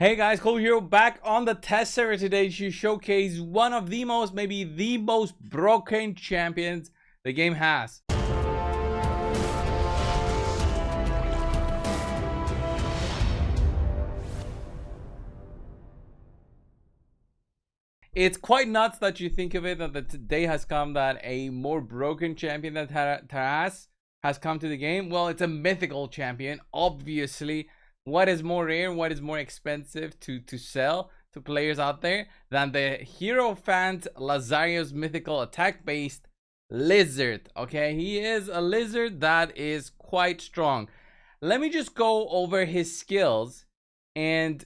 Hey guys, Cold Hero back on the test server today to showcase one of the most, maybe the most broken champions the game has. It's quite nuts that you think of it, that the day has come that a more broken champion than Taras has come to the game. Well, it's a mythical champion, obviously. What is more rare, what is more expensive to sell to players out there than the Hero Fans Lazarius mythical attack-based lizard? Okay, he is a lizard that is quite strong. Let me just go over his skills, and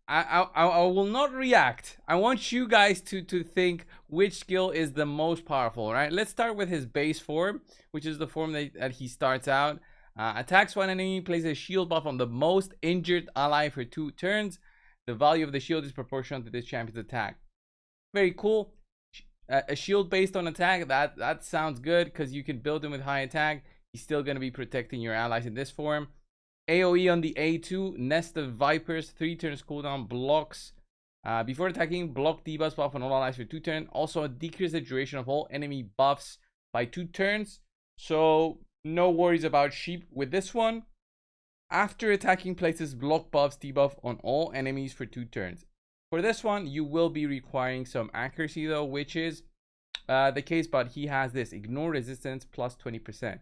I will not react. I want you guys to think which skill is the most powerful, right? Let's start with his base form, which is the form that he starts out. Attacks one enemy, places a shield buff on the most injured ally for 2 turns. The value of the shield is proportional to this champion's attack. Very cool. A shield based on attack, that sounds good because you can build him with high attack. He's still going to be protecting your allies in this form. AoE on the A2, Nest of Vipers, 3 turns cooldown, blocks. Before attacking, block debuffs buff on all allies for 2 turns. Also, decrease the duration of all enemy buffs by 2 turns. So, no worries about sheep with this one. After attacking, places block buffs debuff on all enemies for 2 turns. For this one, you will be requiring some accuracy though, which is the case, but he has this. Ignore resistance plus 20%.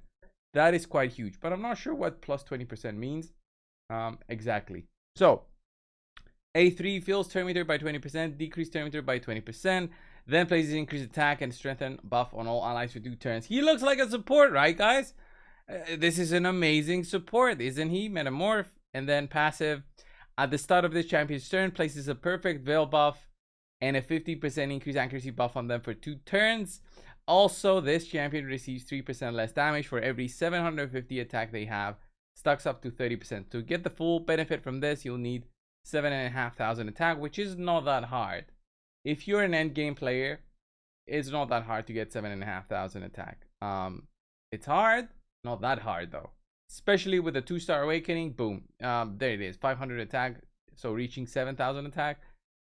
That is quite huge, but I'm not sure what plus 20% means exactly. So, A3 fills turn meter by 20%, decrease turn meter by 20%, then places increased attack and strengthen buff on all allies for 2 turns. He looks like a support, right, guys? This is an amazing support, isn't he? Metamorph, and then passive. At the start of this champion's turn, places a perfect veil buff and a 50% increased accuracy buff on them for 2 turns. Also, this champion receives 3% less damage for every 750 attack they have, stacks up to 30%. To get the full benefit from this, you'll need 7,500 attack, which is not that hard. If you're an endgame player, it's not that hard to get 7,500 attack. It's hard, not that hard though. Especially with the 2-star awakening, boom. There it is, 500 attack. So reaching 7,000 attack.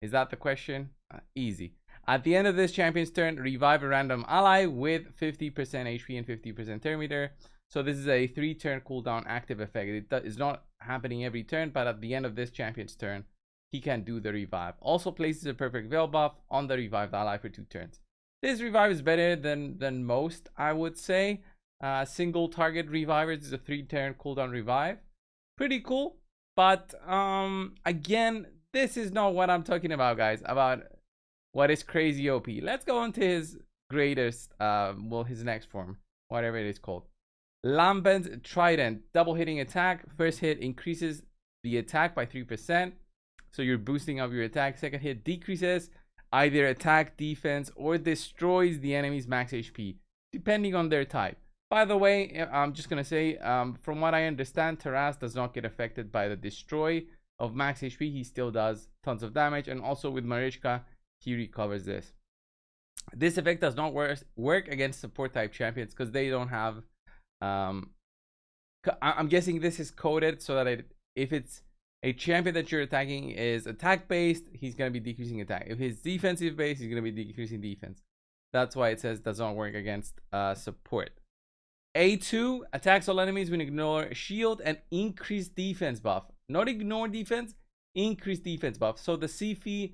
Is that the question? Easy. At the end of this champion's turn, revive a random ally with 50% HP and 50% turn meter. So this is a 3-turn cooldown active effect. It is not happening every turn, but at the end of this champion's turn, he can do the revive. Also places a perfect veil buff on the revived ally for 2 turns. This revive is better than most, I would say. Single target revivers is a 3-turn cooldown revive. Pretty cool. But again, this is not what I'm talking about, guys. About what is crazy OP. Let's go on to his greatest, well, his next form, whatever it is called. Lambent's Trident, double hitting attack. First hit increases the attack by 3%. So you're boosting up your attack. Second hit decreases either attack, defense, or destroys the enemy's max HP, depending on their type. By the way, I'm just going to say, from what I understand, Taras does not get affected by the destroy of max HP. He still does tons of damage. And also with Marichka, he recovers this. This effect does not work against support type champions because they don't have... I'm guessing this is coded so that if it's a champion that you're attacking is attack based, he's going to be decreasing attack. If he's defensive based, he's going to be decreasing defense. That's why it says does not work against support. A2 attacks all enemies when ignore shield and increase defense buff. Not ignore defense, increase defense buff. So the CF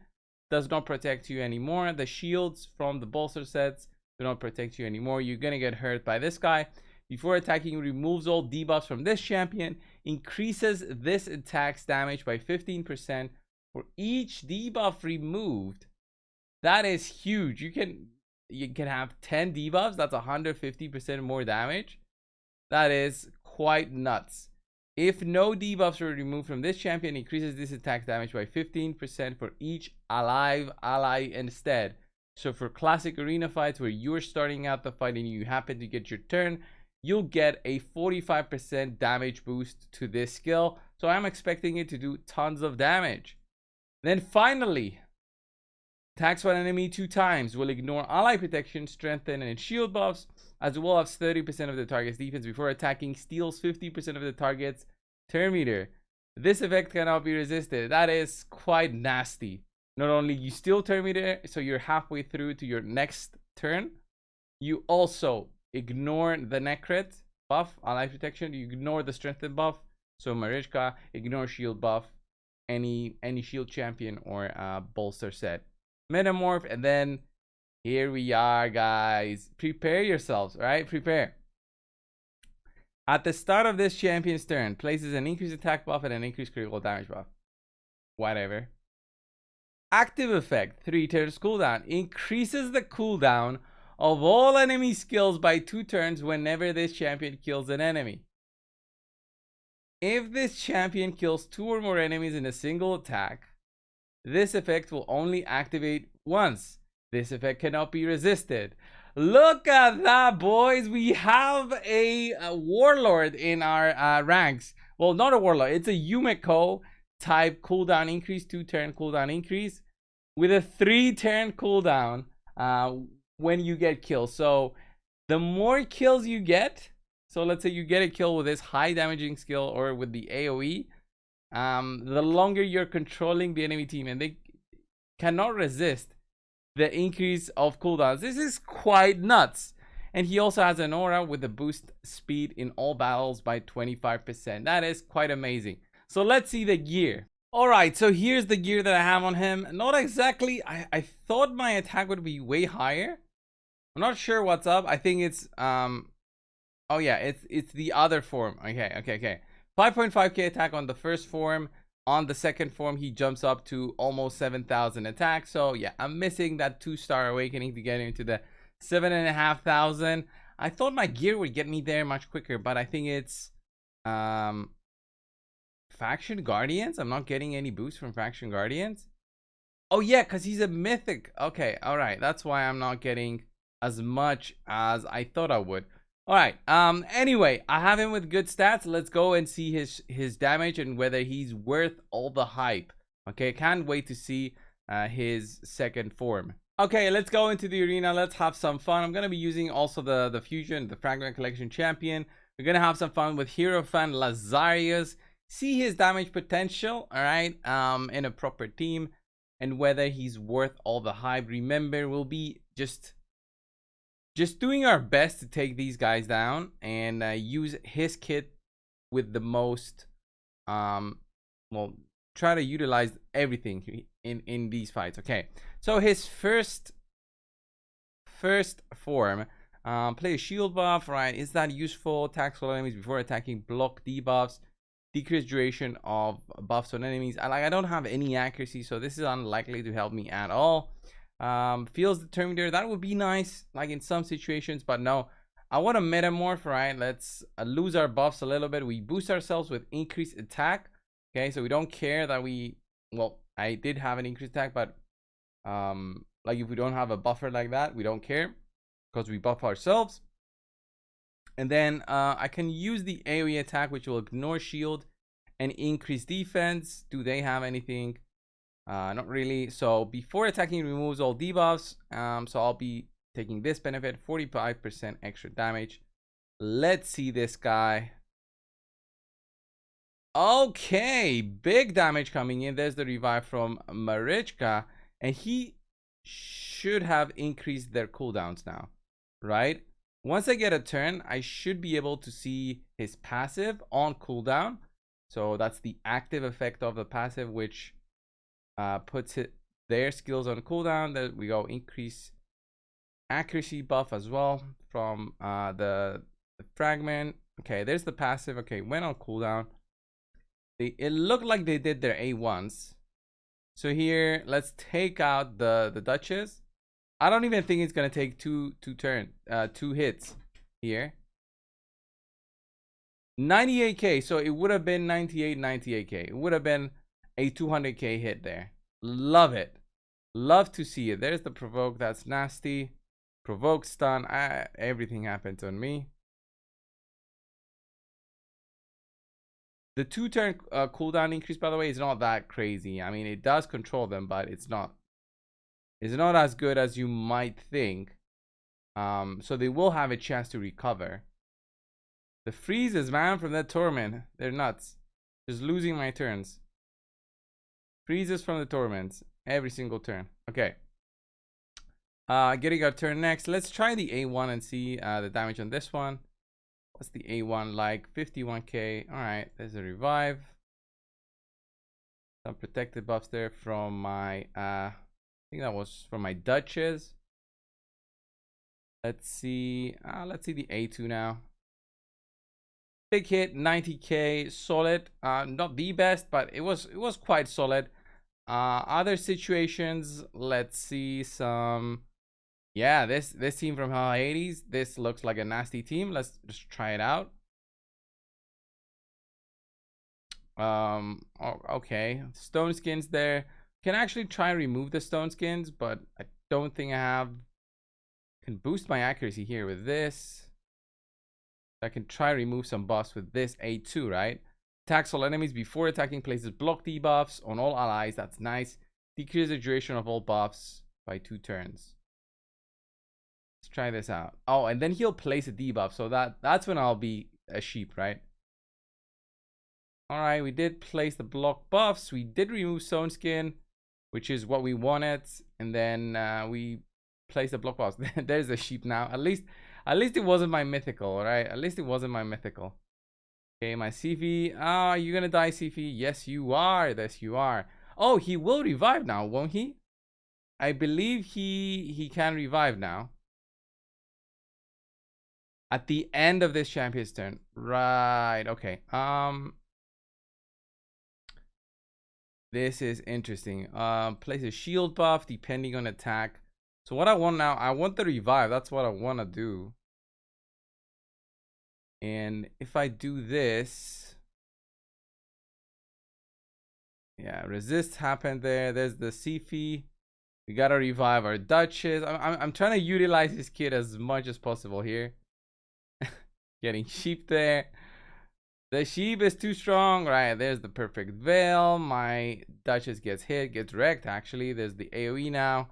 does not protect you anymore. The shields from the bolster sets do not protect you anymore. You're going to get hurt by this guy. Before attacking, removes all debuffs from this champion. Increases this attack's damage by 15% for each debuff removed. That is huge. You can have 10 debuffs. That's 150% more damage. That is quite nuts. If no debuffs are removed from this champion, increases this attack damage by 15% for each alive ally instead. So for classic arena fights where you're starting out the fight and you happen to get your turn, you'll get a 45% damage boost to this skill. So I'm expecting it to do tons of damage. Then finally, attacks one enemy 2 times, will ignore ally protection, strengthen, and shield buffs, as well as 30% of the target's defense. Before attacking, steals 50% of the target's turn meter. This effect cannot be resisted. That is quite nasty. Not only you steal turn meter, so you're halfway through to your next turn, you also ignore the necrit buff on life protection. You ignore the strengthened buff. So Marichka, ignore shield buff, any shield champion or bolster set. Metamorph, and then here we are, guys. Prepare yourselves, right? Prepare. At the start of this champion's turn, places an increased attack buff and an increased critical damage buff. Whatever. Active effect, 3 turns cooldown. Increases the cooldown of all enemy skills by 2 turns whenever this champion kills an enemy. If this champion kills 2 or more enemies in a single attack, this effect will only activate once. This effect cannot be resisted. Look at that, boys. We have a warlord in our ranks. Well, not a warlord. It's a Yumeko type cooldown increase, 2 turn cooldown increase with a 3 turn cooldown when you get killed. So the more kills you get, so let's say you get a kill with this high damaging skill or with the AoE, the longer you're controlling the enemy team, and they cannot resist the increase of cooldowns. This is quite nuts. And he also has an aura with a boost speed in all battles by 25%. That is quite amazing. So let's see the gear. All right, so here's the gear that I have on him. Not exactly, I thought my attack would be way higher. I'm not sure what's up. I think it's oh yeah, it's the other form. Okay. 5.5k attack on the first form. On the second form, he jumps up to almost 7,000 attack. So yeah, I'm missing that 2-star awakening to get into the 7,500. I thought my gear would get me there much quicker, but I think it's Faction Guardians. I'm not getting any boost from Faction Guardians. Oh yeah, because he's a mythic. Okay, all right. That's why I'm not getting as much as I thought I would. All right. Anyway, I have him with good stats. Let's go and see his damage and whether he's worth all the hype. Okay, can't wait to see his second form. Okay, let's go into the arena. Let's have some fun. I'm gonna be using also the fusion, the Fragment Collection champion. We're gonna have some fun with Hero Fan Lazarius. See his damage potential. All right. In a proper team, and whether he's worth all the hype. Remember, we'll be just doing our best to take these guys down and use his kit with the most well, try to utilize everything in these fights. Okay, so his first form, play a shield buff, right? Is that useful? Attacks all enemies before attacking, block debuffs, decrease duration of buffs on enemies. I don't have any accuracy, so this is unlikely to help me at all. Feels the Terminator, that would be nice like in some situations, but no, I want to metamorph, right? Let's lose our buffs a little bit. We boost ourselves with increased attack. Okay, so we don't care that we, well, I did have an increased attack, but like if we don't have a buffer like that, we don't care because we buff ourselves. And then I can use the AoE attack, which will ignore shield and increase defense. Do they have anything? Not really. So before attacking, removes all debuffs. So I'll be taking this benefit, 45% extra damage. Let's see this guy. Okay, big damage coming in. There's the revive from Marichka, and he should have increased their cooldowns now, right? Once I get a turn, I should be able to see his passive on cooldown. So that's the active effect of the passive, which puts their skills on cooldown. That we go increase accuracy buff as well from the fragment. Okay, there's the passive. Okay, went on cooldown. It looked like they did their A1s. So here, let's take out the Duchess. I don't even think it's gonna take two hits here. 98k, so it would have been 98k. It would have been a 200k hit there. Love it. Love to see it. There's the provoke. That's nasty. Provoke stun. Everything happens on me. The 2-turn cooldown increase, by the way, is not that crazy. I mean, it does control them, but it's not as good as you might think. So they will have a chance to recover. The freezes, man, from that torment, they're nuts. Just losing my turns. Freezes from the torments every single turn. Okay. Getting our turn next. Let's try the A1 and see the damage on this one. What's the A1 like? 51k. Alright, there's a revive. Some protected buffs there from my I think that was from my Duchess. Let's see the A2 now. Big hit, 90k, solid. Not the best, but it was quite solid. Other situations, let's see some. Yeah, this team from Hades, this looks like a nasty team. Let's just try it out. Okay, stone skins there. Can actually try and remove the stone skins, but I don't think I have. Can boost my accuracy here with this. I can try remove some buffs with this A2, right? Attacks all enemies before attacking, places block debuffs on all allies. That's nice. Decrease the duration of all buffs by 2 turns. Let's try this out. Oh, and then he'll place a debuff, so that's when I'll be a sheep, right? Alright, we did place the block buffs. We did remove stone skin, which is what we wanted. And then we placed the block buffs. There's a sheep now. At least it wasn't my mythical, right? At least it wasn't my mythical. Okay, my CV. Ah, you're gonna die, CV. Yes, you are. Yes, you are. Oh, he will revive now, won't he? I believe he can revive now. At the end of this champion's turn. Right, okay. This is interesting. Place a shield buff depending on attack. So what I want now, I want the revive. That's what I want to do. And if I do this, yeah, resist happened there. There's the Sifi. We gotta revive our Duchess. I'm trying to utilize this kid as much as possible here. Getting sheep there. The sheep is too strong. Right, there's the perfect veil. My Duchess gets hit, gets wrecked. Actually, there's the AoE now.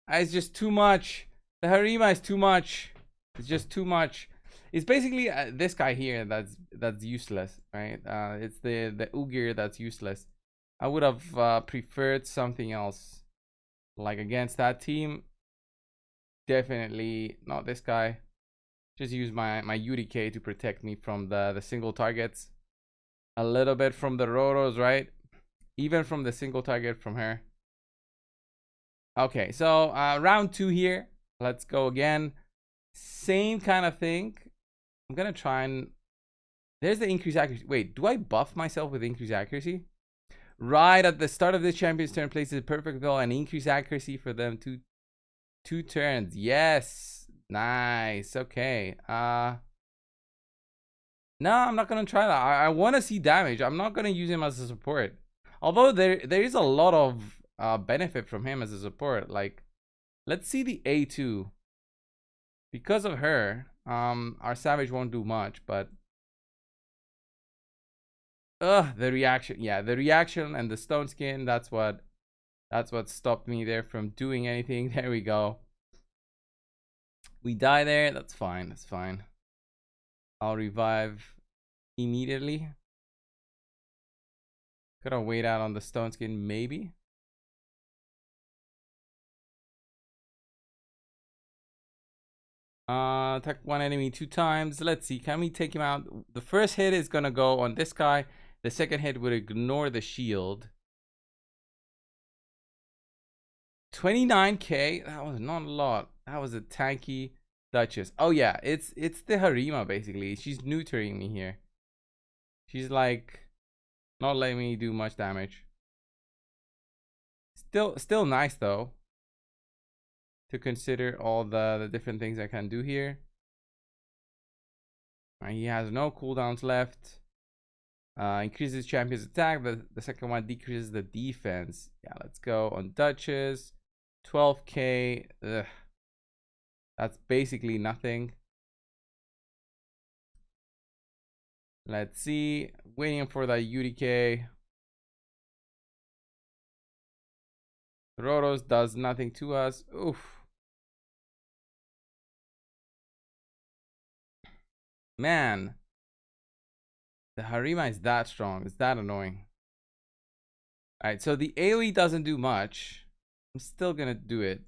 It's just too much. The Harima is too much. It's just too much. It's basically this guy here that's useless, right? It's the Ugir that's useless. I would have preferred something else. Like against that team, definitely not this guy. Just use my UDK to protect me from the single targets. A little bit from the Roros, right? Even from the single target from her. Okay, so round 2 here. Let's go again. Same kind of thing. I'm gonna try and... There's the increased accuracy. Wait, do I buff myself with increased accuracy? Right at the start of this champion's turn, places a perfect goal and increase accuracy for them two turns. Yes. Nice. Okay. No, I'm not gonna try that. I want to see damage. I'm not gonna use him as a support. Although there is a lot of benefit from him as a support. Like, let's see the A2. Because of her, our savage won't do much, but the reaction. Yeah, the reaction and the stone skin, that's what stopped me there from doing anything. There we go. We die there. That's fine. That's fine. I'll revive immediately. Gotta wait out on the stone skin, maybe. Attack one enemy 2 times. Let's see. Can we take him out? The first hit is gonna go on this guy. The second hit would ignore the shield. 29k. That was not a lot. That was a tanky Duchess. Oh yeah, it's the Harima basically. She's neutering me here. She's like not letting me do much damage. Still nice though. To consider all the different things I can do here. He has no cooldowns left. Increases champion's attack. The second one decreases the defense. Yeah, let's go on Duchess. 12k. Ugh. That's basically nothing. Let's see. Waiting for that UDK. Roros does nothing to us. Oof. Man. The Harima is that strong. It's that annoying. Alright, so the AoE doesn't do much. I'm still gonna do it.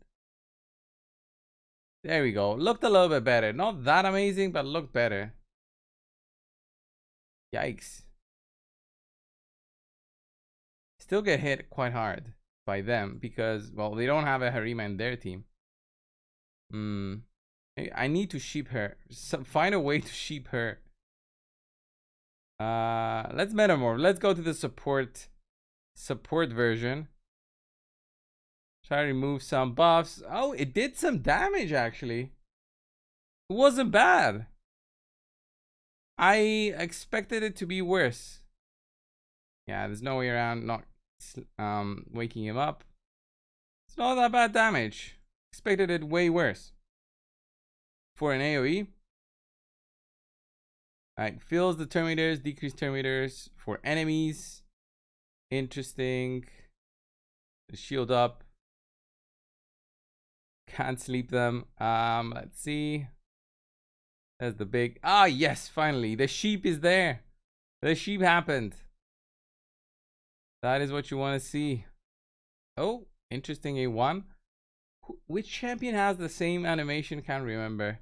There we go. Looked a little bit better. Not that amazing, but looked better. Yikes. Still get hit quite hard by them because, well, they don't have a Harima in their team. I need to sheep her. Find a way to sheep her. Let's metamorph. Let's go to the support version. Try to remove some buffs. Oh, it did some damage actually. It wasn't bad. I expected it to be worse. Yeah, there's no way around not waking him up. It's not that bad damage. Expected it way worse. For an AoE. Alright, fills the turn meters, decrease turn meters for enemies. Interesting. Shield up. Can't sleep them. Let's see. There's the big. Ah, yes, finally. The sheep is there. The sheep happened. That is what you want to see. Oh, interesting. A1. Which champion has the same animation? Can't remember.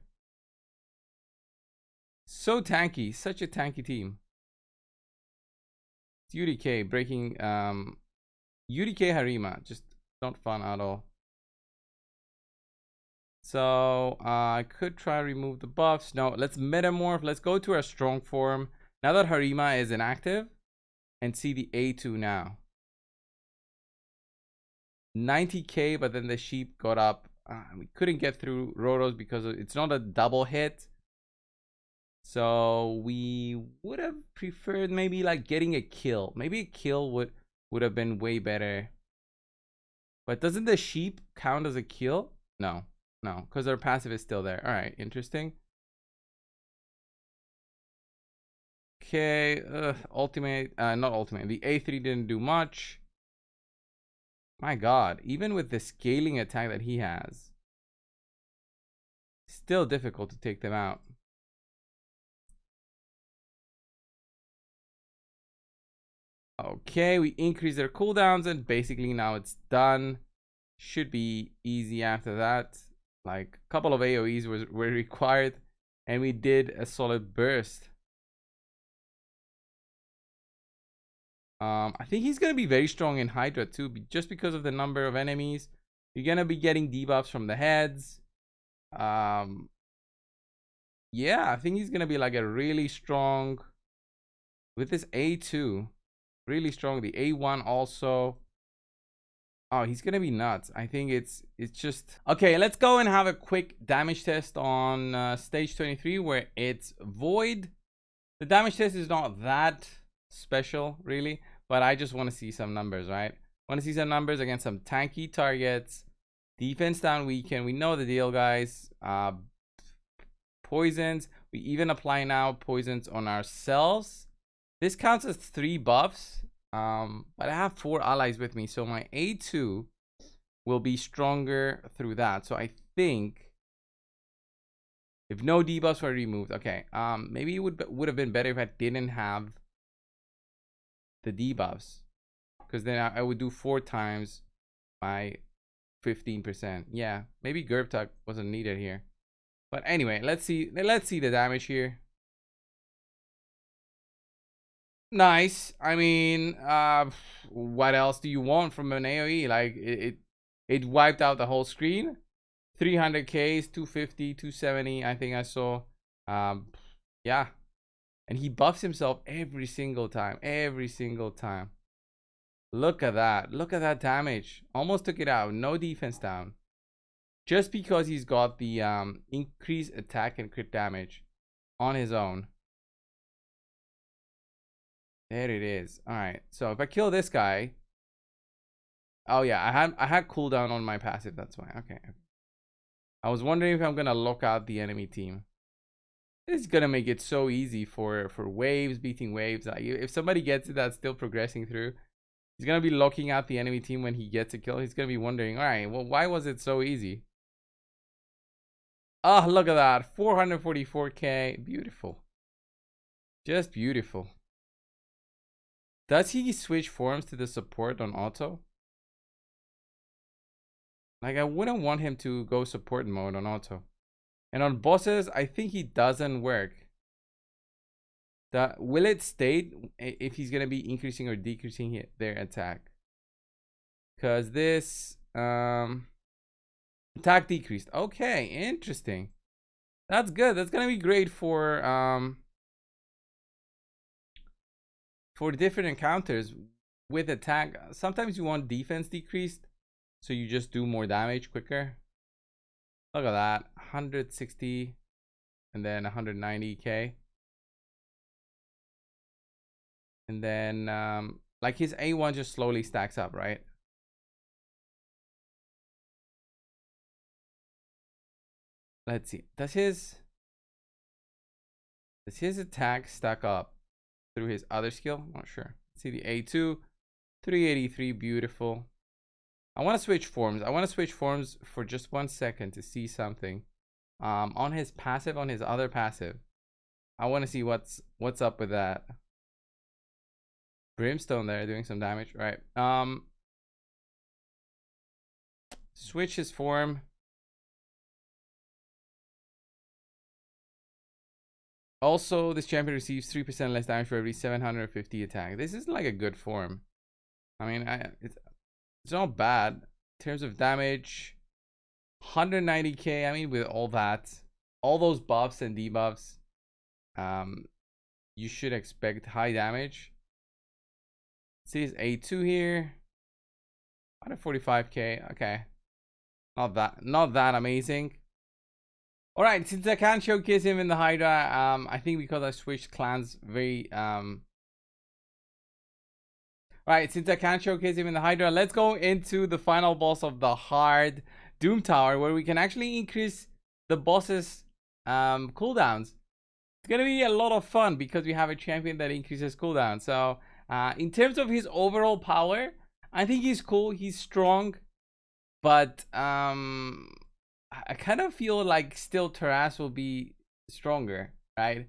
So tanky. Such a tanky team. It's UDK breaking. UDK Harima. Just not fun at all. So I could try to remove the buffs. No, let's metamorph. Let's go to our strong form. Now that Harima is inactive. And see the A2 now. 90k, but then the sheep got up. We couldn't get through Rotos because it's not a double hit. So we would have preferred maybe like getting a kill. Maybe a kill would have been way better. But doesn't the sheep count as a kill? No. No, because our passive is still there. All right, interesting. Okay, ultimate, not ultimate. The A3 didn't do much. My God, even with the scaling attack that he has, still difficult to take them out. Okay, we increase their cooldowns and basically now it's done. Should be easy after that. Like a couple of AoEs were required and we did a solid burst. I think he's gonna be very strong in Hydra too, just because of the number of enemies. You're gonna be getting debuffs from the heads. Yeah, I think he's gonna be like a really strong with this A2. Really strong. The A1 also. Oh, he's gonna be nuts. I think it's just okay. Let's go and have a quick damage test on stage 23 where it's void. The damage test is not that special really, but I just want to see some numbers, right? Want to see some numbers against some tanky targets. Defense down weaken. We know the deal, guys. Poisons. We even apply now poisons on ourselves. This counts as 3 buffs. But I have 4 allies with me, so my A2 will be stronger through that. So I think if no debuffs were removed, okay. Maybe it would have been better if I didn't have the debuffs, because then I would do 4 times my 15%. Yeah, maybe Gerbtuck wasn't needed here. But anyway, let's see the damage here. Nice. I mean, what else do you want from an AoE? Like it wiped out the whole screen. 300Ks, 250, 270, I think I saw. Yeah. And he buffs himself every single time. Every single time. Look at that. Look at that damage. Almost took it out. No defense down. Just because he's got the increased attack and crit damage on his own. There it is. All right. So if I kill this guy. Oh yeah, I had cooldown on my passive. That's why. Okay. I was wondering if I'm gonna lock out the enemy team. It's gonna make it so easy for waves, beating waves. Like if somebody gets it that's still progressing through, he's gonna be locking out the enemy team when he gets a kill. He's gonna be wondering, all right, well, why was it so easy? Oh, look at that. 444k. Beautiful. Just beautiful. Does he switch forms to the support on auto? Like, I wouldn't want him to go support mode on auto. And on bosses, I think he doesn't work. Will it state if he's gonna be increasing or decreasing their attack? Because this attack decreased. Okay, interesting. That's good. That's gonna be great for different encounters with attack. Sometimes you want defense decreased, so you just do more damage quicker. Look at that, 160 and then 190k. And then like his A1 just slowly stacks up, right? Let's see. Does his attack stack up through his other skill? Not sure. Let's see the A2, 383, beautiful. I want to switch forms. I want to switch forms for just 1 second to see something. On his passive, on his other passive. I want to see what's up with that. Brimstone there doing some damage, right? Switch his form. Also, this champion receives 3% less damage for every 750 attack. This is like a good form. I mean, it's not bad in terms of damage. 190k. I mean, with all that, all those buffs and debuffs, you should expect high damage. See his A2 here, 145k. Okay, not that amazing. All right, since I can't showcase him in the Hydra, I think because I switched clans very all right, since I can't showcase him in the Hydra, let's go into the final boss of the hard Doom Tower, where we can actually increase the boss's cooldowns. It's gonna be a lot of fun because we have a champion that increases cooldown. So in terms of his overall power, I think he's cool, he's strong, but I kind of feel like still Taras will be stronger, right?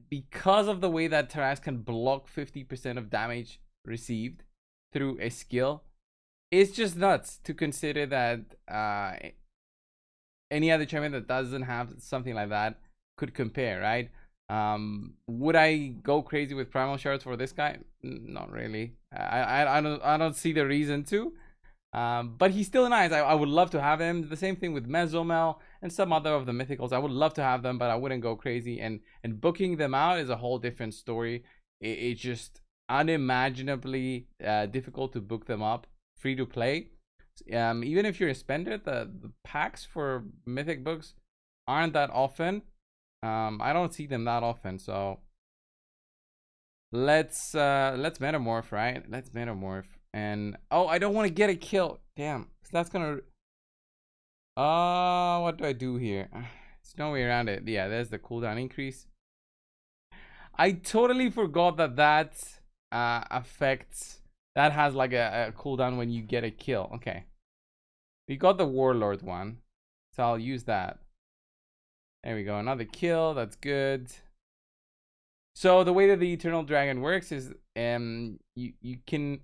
Because of the way that Taras can block 50% of damage received through a skill. It's just nuts to consider that any other champion that doesn't have something like that could compare, right? Would I go crazy with primal shards for this guy? Not really. I don't see the reason to. But he's still nice. I would love to have him. The same thing with Mezomel and some other of the mythicals. I would love to have them, but I wouldn't go crazy. And booking them out is a whole different story. It's just unimaginably difficult to book them up free to play. Even if you're a spender, the packs for mythic books aren't that often. I don't see them that often. So let's metamorph, right? Let's metamorph. And oh, I don't want to get a kill. Damn, that's gonna what do I do here? There's no way around it. Yeah, there's the cooldown increase. I totally forgot that affects, that has like a cooldown when you get a kill. Okay, we got the warlord one, so I'll use that. There we go, another kill. That's good. So the way that the Eternal Dragon works is you can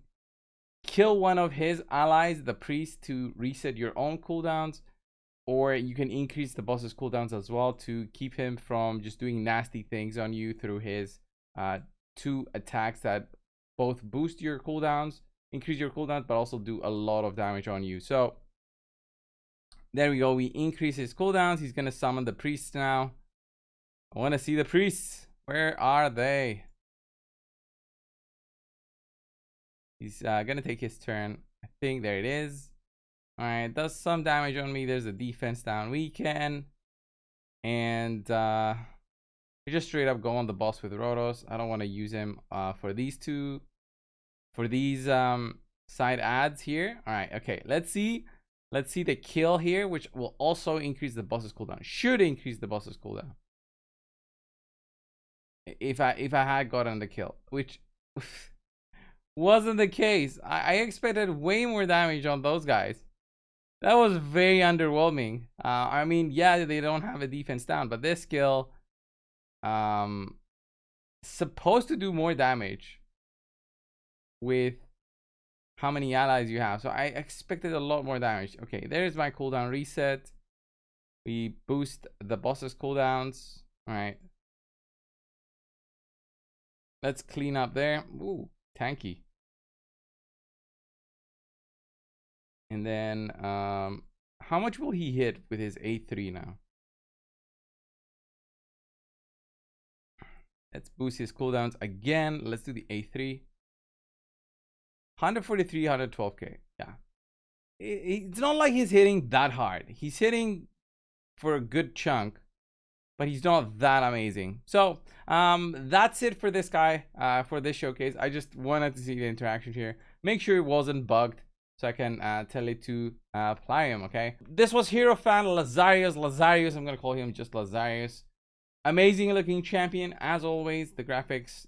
kill one of his allies, the priest, to reset your own cooldowns, or you can increase the boss's cooldowns as well to keep him from just doing nasty things on you through his 2 attacks that both boost your cooldowns, increase your cooldowns, but also do a lot of damage on you. So there we go, we increase his cooldowns. He's gonna summon the priests now. I want to see the priests. Where are they? He's gonna take his turn. I think there it is. All right, does some damage on me. There's a defense down weaken, and we just straight up go on the boss with Rotos. I don't want to use him for these side ads here. All right, okay. Let's see the kill here, which will also increase the boss's cooldown. Should increase the boss's cooldown. If I had gotten the kill, which wasn't the case. I expected way more damage on those guys. That was very underwhelming. I mean, yeah, they don't have a defense down, but this skill supposed to do more damage. with how many allies you have. So I expected a lot more damage. Okay, there's my cooldown reset. We boost the boss's cooldowns. All right. Let's clean up there. Ooh, tanky. And then, how much will he hit with his A3 now? Let's boost his cooldowns again. Let's do the A3. 143, 112k. Yeah. It's not like he's hitting that hard. He's hitting for a good chunk, but he's not that amazing. So that's it for this guy, for this showcase. I just wanted to see the interaction here. Make sure it wasn't bugged so I can tell it to apply him, okay? This was Hero Fan Lazarius. Lazarius, I'm gonna call him just Lazarius. Amazing looking champion, as always. The graphics,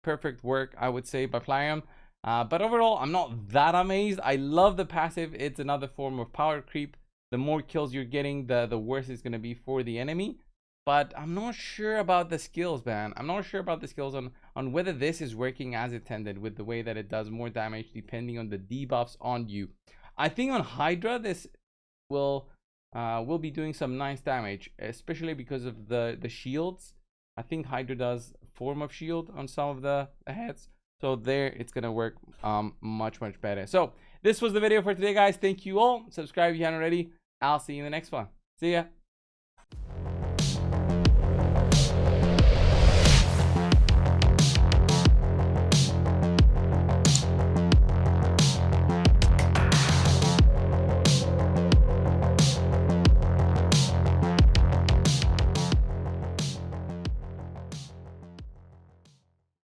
perfect work, I would say, by Plarium. But overall, I'm not that amazed. I love the passive. It's another form of power creep. The more kills you're getting, the worse it's going to be for the enemy. But I'm not sure about the skills, man. I'm not sure about the skills on whether this is working as intended with the way that it does more damage depending on the debuffs on you. I think on Hydra, this will be doing some nice damage, especially because of the shields. I think Hydra does form of shield on some of the heads. So there, it's going to work much better. So this was the video for today, guys. Thank you all. Subscribe if you haven't already. I'll see you in the next one. See ya.